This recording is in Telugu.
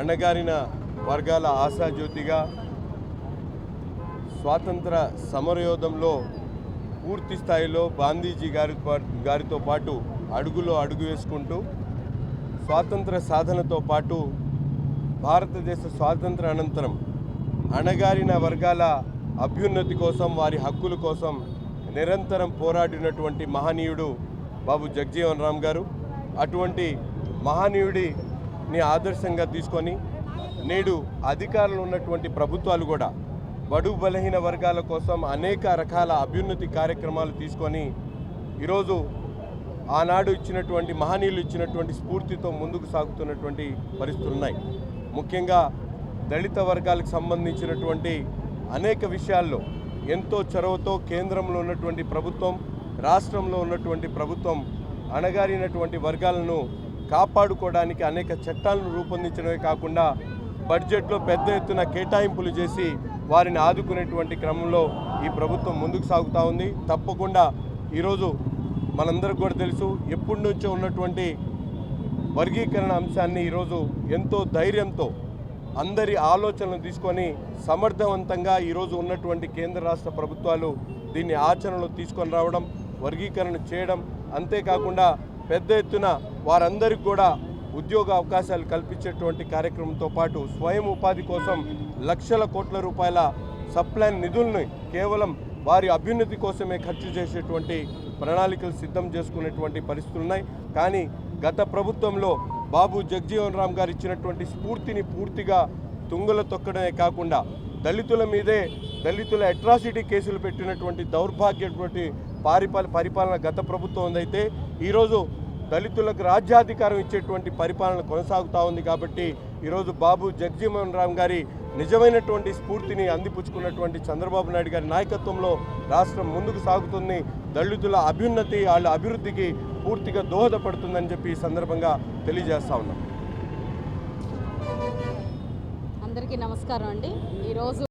అణగారిన వర్గాల ఆశాజ్యోతిగా స్వాతంత్ర సమరయోధంలో పూర్తి స్థాయిలో గాంధీజీ గారితో పాటు అడుగులో అడుగు వేసుకుంటూ స్వాతంత్ర సాధనతో పాటు భారతదేశ స్వాతంత్ర అనంతరం అణగారిన వర్గాల అభ్యున్నతి కోసం, వారి హక్కుల కోసం నిరంతరం పోరాడినటువంటి మహనీయుడు బాబు జగజీవన్ రామ్ గారు. అటువంటి మహనీయుడిని ఆదర్శంగా తీసుకొని నేడు అధికారంలో ఉన్నటువంటి ప్రభుత్వాలు కూడా బడుగు బలహీన వర్గాల కోసం అనేక రకాల అభ్యున్నతి కార్యక్రమాలు తీసుకొని ఈరోజు ఆనాడు ఇచ్చినటువంటి మహనీయులు ఇచ్చినటువంటి స్ఫూర్తితో ముందుకు సాగుతున్నటువంటి పరిస్థితులు ఉన్నాయి. ముఖ్యంగా దళిత వర్గాలకు సంబంధించినటువంటి అనేక విషయాల్లో ఎంతో చొరవతో కేంద్రంలో ఉన్నటువంటి ప్రభుత్వం, రాష్ట్రంలో ఉన్నటువంటి ప్రభుత్వం అణగారినటువంటి వర్గాలను కాపాడుకోవడానికి అనేక చట్టాలను రూపొందించడమే కాకుండా బడ్జెట్లో పెద్ద ఎత్తున కేటాయింపులు చేసి వారిని ఆదుకునేటువంటి క్రమంలో ఈ ప్రభుత్వం ముందుకు సాగుతూ ఉంది. తప్పకుండా ఈరోజు మనందరికీ కూడా తెలుసు, ఎప్పటి నుంచో ఉన్నటువంటి వర్గీకరణ అంశాన్ని ఈరోజు ఎంతో ధైర్యంతో అందరి ఆలోచనలు తీసుకొని సమర్థవంతంగా ఈరోజు ఉన్నటువంటి కేంద్ర రాష్ట్ర ప్రభుత్వాలు దీన్ని ఆచరణలో తీసుకొని రావడం, వర్గీకరణ చేయడం, అంతేకాకుండా పెద్ద ఎత్తున వారందరికీ కూడా ఉద్యోగ అవకాశాలు కల్పించేటువంటి కార్యక్రమంతో పాటు స్వయం ఉపాధి కోసం లక్షల కోట్ల రూపాయల సప్లైన్ నిధుల్ని కేవలం వారి అభ్యున్నతి కోసమే ఖర్చు చేసేటువంటి ప్రణాళికలు సిద్ధం చేసుకునేటువంటి పరిస్థితులు ఉన్నాయి. కానీ గత ప్రభుత్వంలో బాబు జగజీవన్ రామ్ గారు ఇచ్చినటువంటి స్ఫూర్తిని పూర్తిగా తుంగలో తొక్కడమే కాకుండా దళితుల మీదే దళితుల అట్రాసిటీ కేసులు పెట్టినటువంటి దౌర్భాగ్యటువంటి పరిపాలన గత ప్రభుత్వం ఉందైతే ఈరోజు దళితులకు రాజ్యాధికారం ఇచ్చేటువంటి పరిపాలన కొనసాగుతూ ఉంది. కాబట్టి ఈరోజు బాబు జగజీవన్ రామ్ గారి నిజమైనటువంటి స్ఫూర్తిని అందిపుచ్చుకున్నటువంటి చంద్రబాబు నాయుడు గారి నాయకత్వంలో రాష్ట్రం ముందుకు సాగుతుంది. దళితుల అభ్యున్నతి, వాళ్ళ అభివృద్ధికి పూర్తిగా దోహదపడుతుందని చెప్పి ఈ సందర్భంగా తెలియజేస్తా ఉన్నాం. అందరికీ నమస్కారం అండి. ఈరోజు